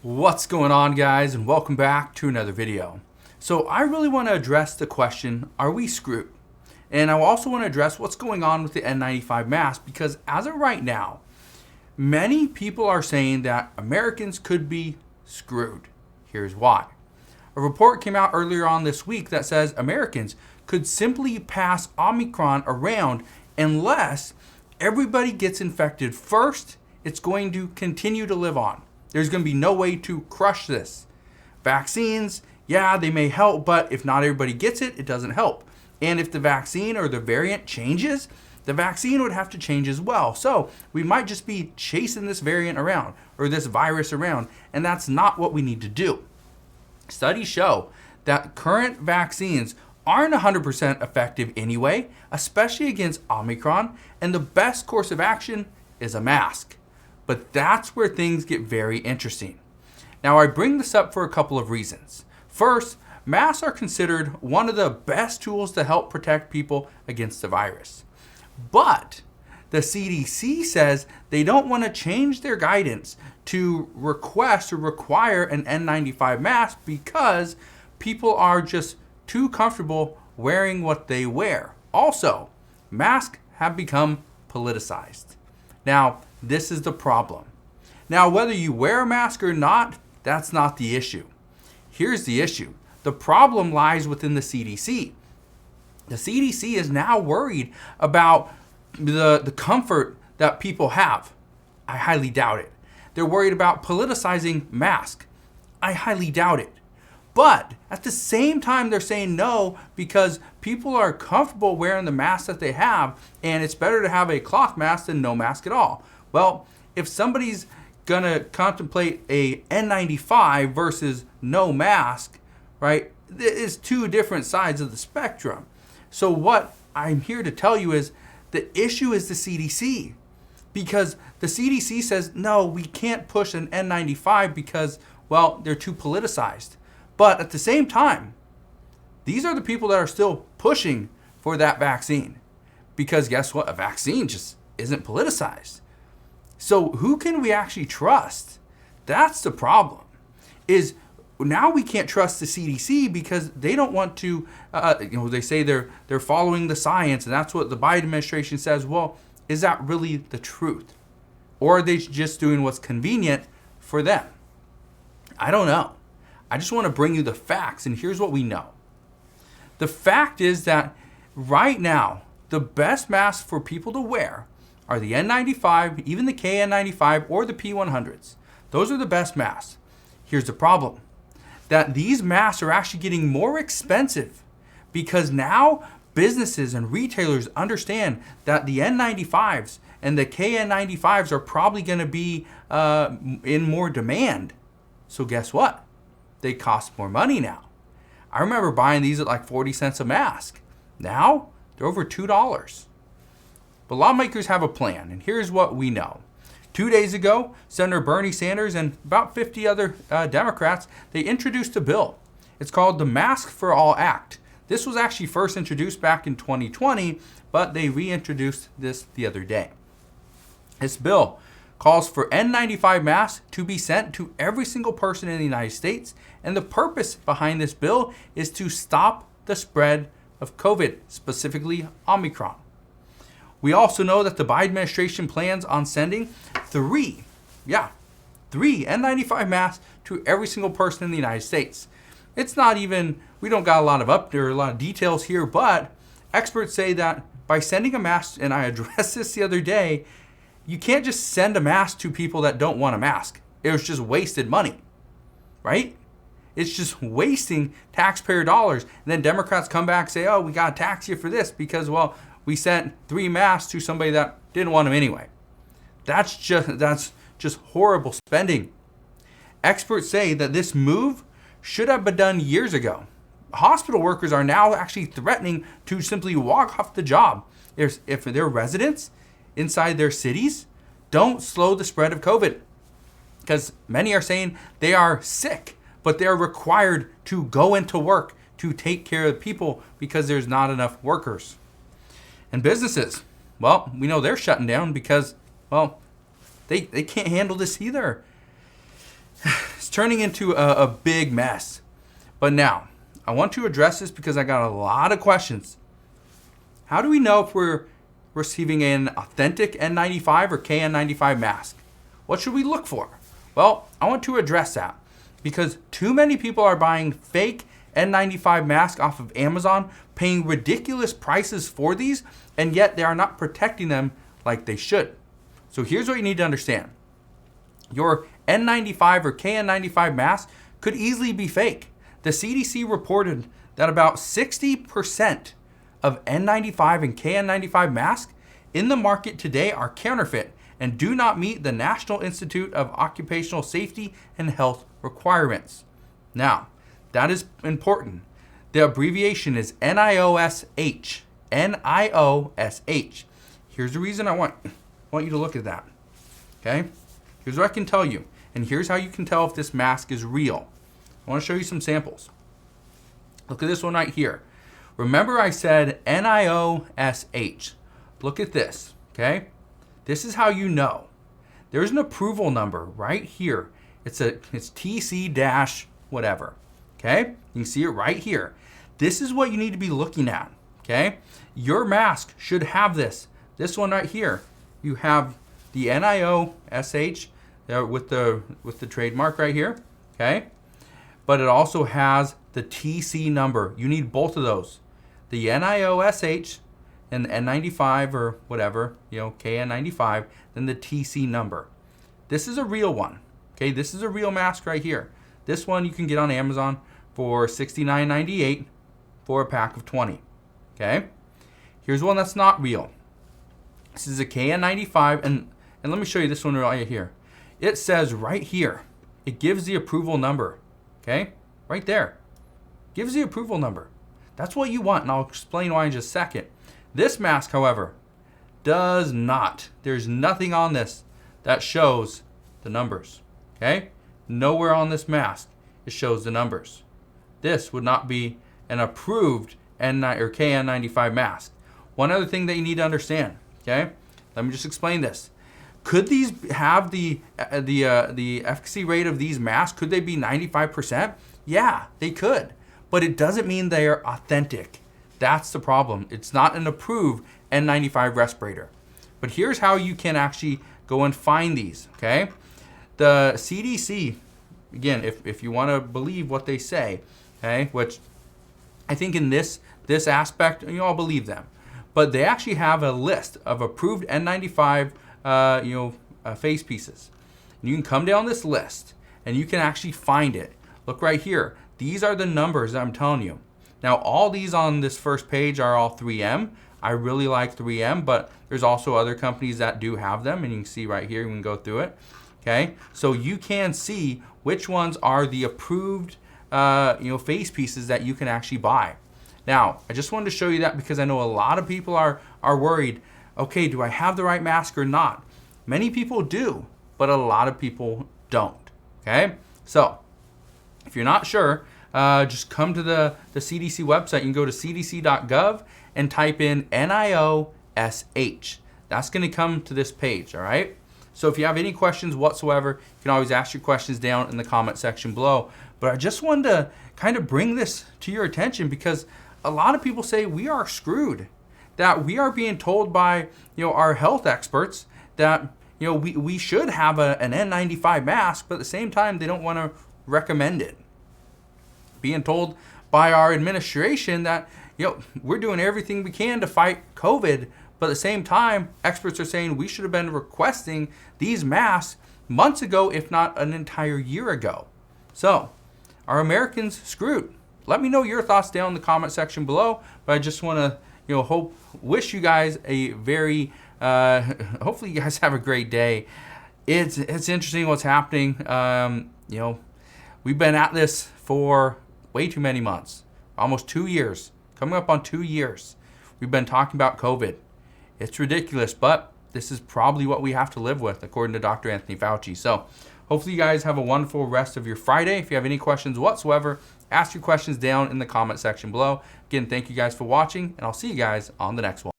What's going on, guys, and welcome back to another video. So I really want to address the question, are we screwed? And I also want to address what's going on with the N95 mask, because as of right now, many people are saying that Americans could be screwed. Here's why. A report came out earlier on this week that says Americans could simply pass Omicron around unless everybody gets infected first. It's going to continue to live on. There's going to be no way to crush this. Vaccines, yeah, they may help, but if not everybody gets it, it doesn't help. And if the vaccine or the variant changes, the vaccine would have to change as well. So we might just be chasing this variant around or this virus around, and that's not what we need to do. Studies show that current vaccines aren't 100% effective anyway, especially against Omicron, and the best course of action is a mask. But that's where things get very interesting. Now, I bring this up for a couple of reasons. First, masks are considered one of the best tools to help protect people against the virus. But the CDC says they don't want to change their guidance to request or require an N95 mask because people are just too comfortable wearing what they wear. Also, masks have become politicized. Now, this is the problem. Now, whether you wear a mask or not, that's not the issue. Here's the issue. The problem lies within the CDC. The CDC is now worried about the comfort that people have. I highly doubt it. They're worried about politicizing masks. I highly doubt it. But at the same time, they're saying no because people are comfortable wearing the mask that they have, and it's better to have a cloth mask than no mask at all. Well, if somebody's gonna contemplate a N95 versus no mask, right, it's two different sides of the spectrum. So what I'm here to tell you is the issue is the CDC, because the CDC says, no, we can't push an N95 because, well, they're too politicized. But at the same time, these are the people that are still pushing for that vaccine, because guess what? A vaccine just isn't politicized. So who can we actually trust? That's the problem. Is now we can't trust the CDC because they don't want to, they say they're following the science, and that's what the Biden administration says. Well, is that really the truth? Or are they just doing what's convenient for them? I don't know. I just want to bring you the facts, and here's what we know. The fact is that right now, the best masks for people to wear are the N95, even the KN95, or the P100s. Those are the best masks. Here's the problem. That these masks are actually getting more expensive because now businesses and retailers understand that the N95s and the KN95s are probably going to be in more demand. So guess what? They cost more money now. I remember buying these at like 40 cents a mask. Now they're over $2. But lawmakers have a plan, and here's what we know. 2 days ago, Senator Bernie Sanders and about 50 other Democrats, they introduced a bill. It's called the Mask for All Act. This was actually first introduced back in 2020, but they reintroduced this the other day. This bill calls for N95 masks to be sent to every single person in the United States, and the purpose behind this bill is to stop the spread of COVID, specifically Omicron. We also know that the Biden administration plans on sending three N95 masks to every single person in the United States. It's not even, we don't got a lot of details here, but experts say that by sending a mask, and I addressed this the other day, you can't just send a mask to people that don't want a mask. It was just wasted money, right? It's just wasting taxpayer dollars. And then Democrats come back and say, oh, we got to tax you for this because, well, we sent 3 masks to somebody that didn't want them anyway. That's just horrible spending. Experts say that this move should have been done years ago. Hospital workers are now actually threatening to simply walk off the job if their residents inside their cities don't slow the spread of COVID. Because many are saying they are sick, but they're required to go into work to take care of people because there's not enough workers. And businesses, well, we know they're shutting down because, well, they can't handle this either. It's turning into a big mess. But now, I want to address this because I got a lot of questions. How do we know if we're receiving an authentic N95 or KN95 mask? What should we look for? Well, I want to address that because too many people are buying fake N95 masks off of Amazon, paying ridiculous prices for these, and yet they are not protecting them like they should. So here's what you need to understand. Your N95 or KN95 mask could easily be fake. The CDC reported that about 60% of N95 and KN95 masks in the market today are counterfeit and do not meet the National Institute of Occupational Safety and Health requirements. Now, that is important. The abbreviation is NIOSH. NIOSH. Here's the reason I want you to look at that. Okay? Here's what I can tell you. And here's how you can tell if this mask is real. I want to show you some samples. Look at this one right here. Remember I said NIOSH. Look at this. Okay? This is how you know. There's an approval number right here. It's TC dash whatever. Okay? You can see it right here. This is what you need to be looking at. Okay? Your mask should have this. This one right here. You have the NIOSH with the trademark right here. Okay? But it also has the TC number. You need both of those. The NIOSH and the N95 or whatever, KN95, then the TC number. This is a real one. Okay, this is a real mask right here. This one you can get on Amazon for $69.98 for a pack of 20. Okay, here's one that's not real. This is a KN95, and let me show you this one right here. It says right here, it gives the approval number. Okay, right there, gives the approval number. That's what you want, and I'll explain why in just a second. This mask, however, does not. There's nothing on this that shows the numbers. Okay? Nowhere on this mask it shows the numbers. This would not be an approved N9 or KN95 mask. One other thing that you need to understand. Okay? Let me just explain this. Could these have the efficacy rate of these masks? Could they be 95%? Yeah, they could. But it doesn't mean they are authentic. That's the problem. It's not an approved N95 respirator. But here's how you can actually go and find these, okay? The CDC, again, if you want to believe what they say, okay, which I think in this aspect, I'll believe them. But they actually have a list of approved N95 face pieces. And you can come down this list and you can actually find it. Look right here. These are the numbers that I'm telling you. Now, all these on this first page are all 3M. I really like 3M, but there's also other companies that do have them, and you can see right here, you can go through it. Okay, so you can see which ones are the approved face pieces that you can actually buy. Now, I just wanted to show you that because I know a lot of people are worried, okay, do I have the right mask or not? Many people do, but a lot of people don't. Okay, so if you're not sure, just come to the CDC website. You can go to cdc.gov and type in NIOSH. That's going to come to this page, all right? So if you have any questions whatsoever, you can always ask your questions down in the comment section below. But I just wanted to kind of bring this to your attention because a lot of people say we are screwed, that we are being told by our health experts that we should have an N95 mask, but at the same time they don't want to recommend it. Being told by our administration that we're doing everything we can to fight COVID, but at the same time experts are saying we should have been requesting these masks months ago, if not an entire year ago. So are Americans screwed? Let me know your thoughts down in the comment section below. But I just want to wish you guys a very hopefully you guys have a great day. It's interesting what's happening. We've been at this for way too many months, almost 2 years, coming up on 2 years. We've been talking about COVID. It's ridiculous, but this is probably what we have to live with, according to Dr. Anthony Fauci. So hopefully you guys have a wonderful rest of your Friday. If you have any questions whatsoever, ask your questions down in the comment section below. Again, thank you guys for watching, and I'll see you guys on the next one.